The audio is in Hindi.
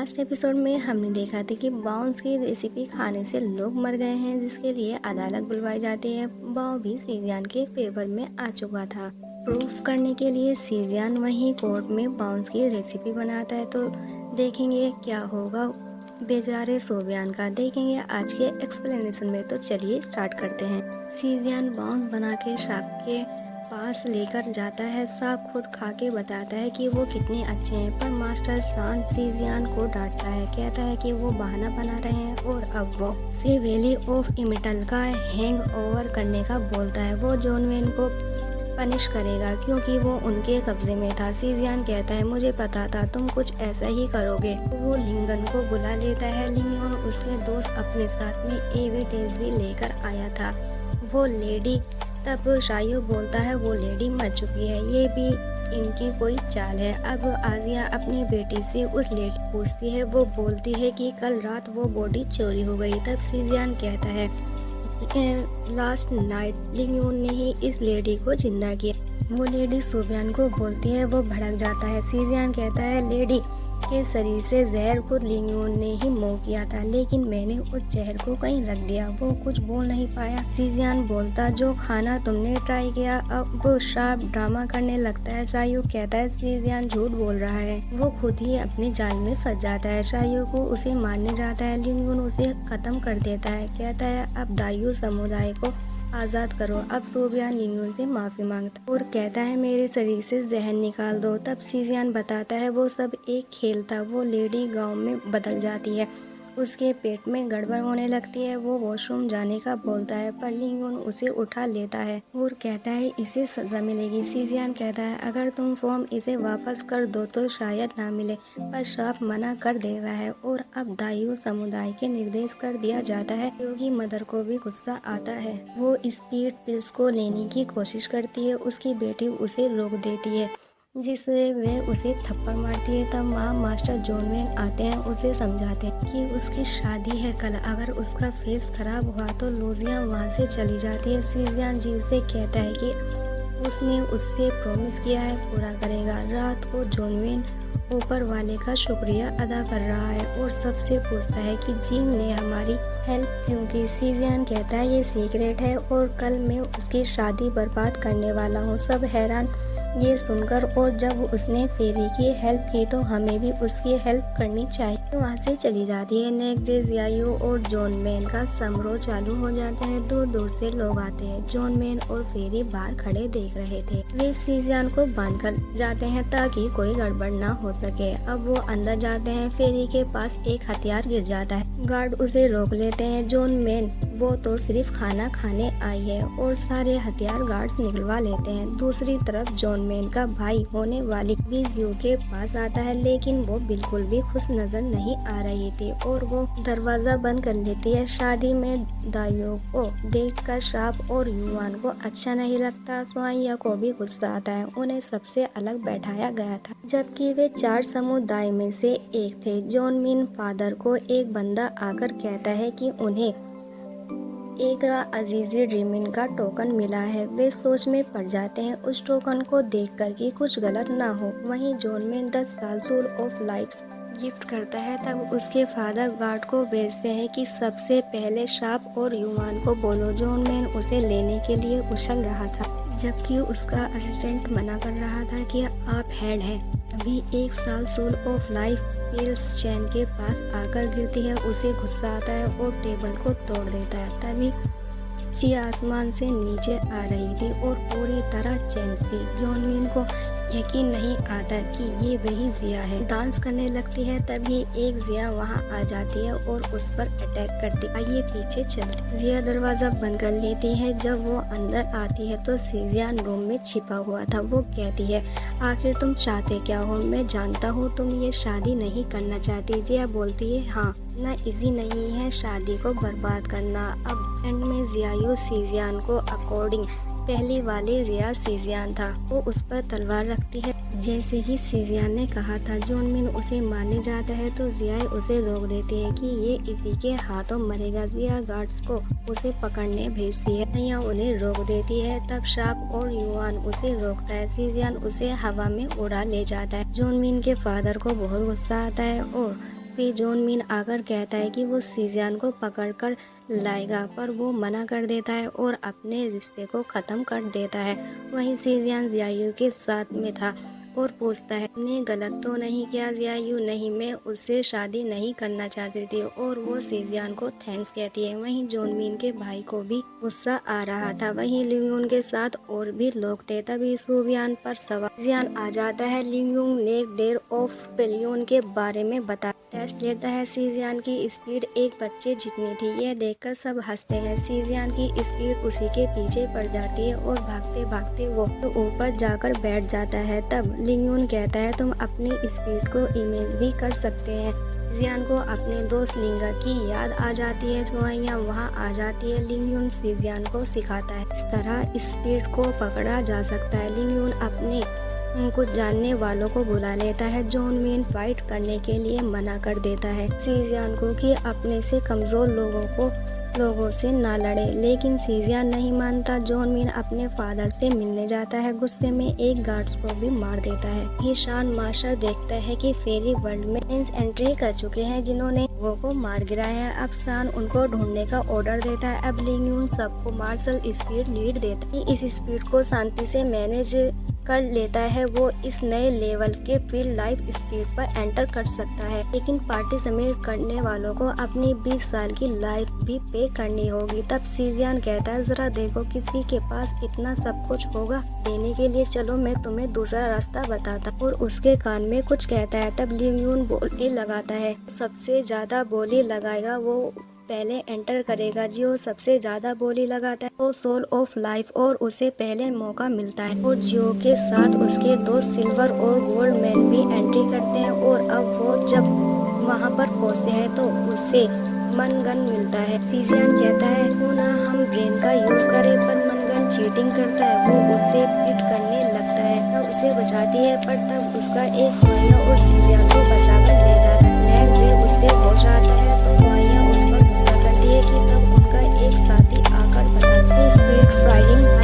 लास्ट एपिसोड में हमने देखा था कि बाउंस की रेसिपी खाने से लोग मर गए हैं, जिसके लिए अदालत बुलवाई जाती है। बाउ भी सीजियान के फेवर में आ चुका था। प्रूफ करने के लिए सीजियान वहीं कोर्ट में बाउंस की रेसिपी बनाता है। तो देखेंगे क्या होगा बेचारे सोबियान का, देखेंगे आज के एक्सप्लेनेशन में। तो चलिए स्टार्ट करते हैं। सीजियान बाउंस बना के शाप के पास लेकर जाता है। साहब खुद खा के बताता है कि वो कितने अच्छे हैं, पर मास्टर शान सीजियान को डांटता है, कहता है कि वो बहाना बना रहे हैं और अब वो से वैली ऑफ इमिटल का हैंग ओवर करने का बोलता है। वो जॉन वेन को पनिश करेगा क्योंकि वो उनके कब्जे में था। सीजियान कहता है मुझे पता था तुम कुछ ऐसा ही करोगे। वो लिंगन को बुला लेता है। लिंगन उसके दोस्त अपने साथ में एविडेंस भी लेकर आया था। वो लेडी, तब शायू बोलता है वो लेडी मर चुकी है, ये भी इनकी कोई चाल है। अब आजिया अपनी बेटी से उस लेडी पूछती है। वो बोलती है कि कल रात वो बॉडी चोरी हो गई। तब सीजियान कहता है लास्ट नाइट लिंगयून ने ही इस लेडी को जिंदा किया। वो लेडी सोबियान को बोलती है। वो भड़क जाता है। सीजियान कहता है लेडी के शरीर से जहर खुद लिंगयून ने ही मोह किया था, लेकिन मैंने उस जहर को कहीं रख दिया। वो कुछ बोल नहीं पाया। सीजियान बोलता जो खाना तुमने ट्राई किया। अब वो शार्प ड्रामा करने लगता है। शायू कहता है सीजियान झूठ बोल रहा है। वो खुद ही अपने जाल में फंस जाता है। शायू को उसे मारने जाता है। लिंगयून उसे खत्म कर देता है, कहता है अब दायू समुदाय को आज़ाद करो। अब सोबियान लिंगयून से माफ़ी मांगता और कहता है मेरे शरीर से जहर निकाल दो। तब सीजियान बताता है वो सब एक खेल था। वो लेडी गांव में बदल जाती है, उसके पेट में गड़बड़ होने लगती है। वो वॉशरूम जाने का बोलता है, पर लिंगयून उसे उठा लेता है और कहता है इसे सजा मिलेगी। सीजियान कहता है अगर तुम फॉर्म इसे वापस कर दो तो शायद ना मिले, पर शाप मना कर दे रहा है और अब दायू समुदाय के निर्देश कर दिया जाता है, क्योंकि मदर को भी गुस्सा आता है। वो स्पीड पिल्स को लेने की कोशिश करती है। उसकी बेटी उसे रोक देती है, जिससे वे उसे थप्पड़ मारती है। तब वहाँ मास्टर जॉन वेन आते हैं, उसे समझाते हैं कि उसकी शादी है कल, अगर उसका फेस खराब हुआ तो लूजिया वहाँ से चली जाती है। सीजियान जीव से कहता है कि उसने उससे प्रॉमिस किया है पूरा करेगा। रात को जॉन वेन ऊपर वाले का शुक्रिया अदा कर रहा है और सबसे पूछता है कि जिम ने हमारी हेल्प क्यों की। सीजियान कहता है ये सीक्रेट है और कल मैं उसकी शादी बर्बाद करने वाला हूँ। सब हैरान ये सुनकर, और जब उसने फेरी की हेल्प की तो हमें भी उसकी हेल्प करनी चाहिए। तो वहाँ से चली जाती है। नेक्स्ट डे जियायू और जॉन मैन का समारोह चालू हो जाता है। दूर दूर से लोग आते हैं। जॉन मैन और फेरी बाहर खड़े देख रहे थे। वे सीजियान को बांध कर जाते हैं ताकि कोई गड़बड़ ना हो सके। अब वो अंदर जाते हैं। फेरी के पास एक हथियार गिर जाता है। गार्ड उसे रोक लेते हैं। जॉन मैन वो तो सिर्फ खाना खाने आई है और सारे हथियार गार्ड्स निकलवा लेते हैं। दूसरी तरफ जॉन मैन का भाई होने वाली बीजियो के पास आता है, लेकिन वो बिल्कुल भी खुश नजर नहीं आ रही थी और वो दरवाजा बंद कर लेती है। शादी में दाइयों को देखकर शाप और युवान को अच्छा नहीं लगता। स्वाइया को भी गुस्सा आता है। उन्हें सबसे अलग बैठाया गया था, जबकि वे 4 समुदाय में से एक थे। जॉन मिन फादर को एक बंदा आकर कहता है कि उन्हें एक अजीजी ड्रीमिन का टोकन मिला है। वे सोच में पड़ जाते हैं उस टोकन को देखकर कि कुछ गलत ना हो। वहीं जॉन में 10 साल सूल ऑफ लाइफ्स गिफ्ट करता है। तब उसके फादर गार्ड को भेजते हैं कि सबसे पहले शाप और युवान को बोलो। जॉन मैन उसे लेने के लिए उछल रहा था, जबकि उसका असिस्टेंट मना कर रहा था कि आप हेड हैं। अभी 1 साल सूल ऑफ लाइफ पिल्स चैन के पास आकर गिरती है। उसे गुस्सा आता है और टेबल को तोड़ देता है। तभी चिया आसमान से नीचे आ रही थी और पूरी तरह चैन थी। जॉन मिन को यकीन नहीं आता कि ये वही जिया है। डांस करने लगती है। तभी एक जिया वहाँ आ जाती है और उस पर अटैक करती है। आइए पीछे चलते। जिया दरवाजा बंद कर लेती है। जब वो अंदर आती है तो सीजियान रूम में छिपा हुआ था। वो कहती है आखिर तुम चाहते क्या हो? मैं जानता हूँ तुम ये शादी नहीं करना चाहती। जिया बोलती है हाँ, ना इजी नहीं है शादी को बर्बाद करना। अब एंड में जियायू सीजियान को अकॉर्डिंग पहली वाली जिया सीजियान था। वो उस पर तलवार रखती है जैसे ही सीजियान ने कहा था। जॉन मिन उसे मारने जाता है तो जिया उसे रोक देती है कि ये इसी के हाथों मरेगा। जिया गार्ड्स को उसे पकड़ने भेजती है, या उन्हें रोक देती है। तब शाप और युवान उसे रोकता है। सीजियान उसे हवा में उड़ा ले जाता है। जॉन मिन के फादर को बहुत गुस्सा आता है और फिर जॉन मिन आकर कहता है कि वो सीजियान को पकड़कर लाएगा, पर वो मना कर देता है और अपने रिश्ते को ख़त्म कर देता है। वहीं सीजियान जियायू के साथ में था और पूछता है, ने गलत तो नहीं किया जियायू? नहीं, मैं उससे शादी नहीं करना चाहती थी, और वो सीजियान को थैंक्स कहती है। वहीं जॉन मिन के भाई को भी गुस्सा आ रहा था। वहीं लिंगयून के साथ और भी लोग थे। तभी सुबियान पर सवाल सीजियान आ जाता है। लिंगयून ने डेयर ऑफ पेलियोन के बारे में बता टेस्ट लेता है। सीजियान की स्पीड एक बच्चे जितनी थी। यह देखकर सब हंसते हैं। सीजियान की स्पीड उसी के पीछे पड़ जाती है और भागते भागते वो ऊपर जाकर बैठ जाता है। तब लिंगयून कहता है, तुम अपनी स्पीड को इमेज भी कर सकते हैं। सीजियान को अपने दोस्त लिंगा की याद आ जाती है। सुआइयाँ वहाँ आ जाती है। लिंगयून सीजियान को सिखाता है इस तरह स्पीड को पकड़ा जा सकता है। लिंगयून अपने कुछ जानने वालों को बुला लेता है। जॉन मिन फाइट करने के लिए मना कर देता है सीजियान को कि अपने से कमजोर लोगों से ना लड़े, लेकिन सीजियान नहीं मानता। जॉन मिन अपने फादर से मिलने जाता है। गुस्से में एक गार्ड्स को भी मार देता है। ये शान मास्टर देखता है कि फेरी वर्ल्ड में एंट्री कर चुके हैं जिन्होंने वो को मार गिराया है। अब शान उनको ढूंढने का ऑर्डर देता है। अब लिंगयून सबको मार्शल स्पीड लीड देता है। इस स्पीड को शांति से मैनेज कर लेता है। वो इस नए लेवल के फील्ड लाइफ स्पीड पर एंटर कर सकता है, लेकिन पार्टी शामिल करने वालों को अपनी 20 साल की लाइफ भी पे करनी होगी। तब सीजियान कहता है, जरा देखो, किसी के पास इतना सब कुछ होगा देने के लिए, चलो मैं तुम्हें दूसरा रास्ता बताता, और उसके कान में कुछ कहता है। तब लिंगयून बोली लगाता है, सबसे ज्यादा बोली लगाएगा वो पहले एंटर करेगा। जियो सबसे ज्यादा बोली लगाता है वो सोल ऑफ लाइफ, और उसे पहले मौका मिलता है। और जियो के साथ उसके दोस्त सिल्वर और गोल्ड मैन भी एंट्री करते हैं। और अब वो जब वहां पर पहुंचते हैं तो उसे मनगन मिलता है। सीजियान कहता है, क्यों ना हम ब्रेन का यूज करें, पर मनगन चीटिंग करता है। वो उसे पीट करने लगता है। तब उसे बचाती है, पर तब उसका एक सुआइया और सीजियान को बचाकर ले जाता है। नेक्स्ट डे उससे हो जाता है तो सुआइया उस पर गुस्सा करती है कि तब उनका एक साथी आकर बताती है स्पीड फाइटिंग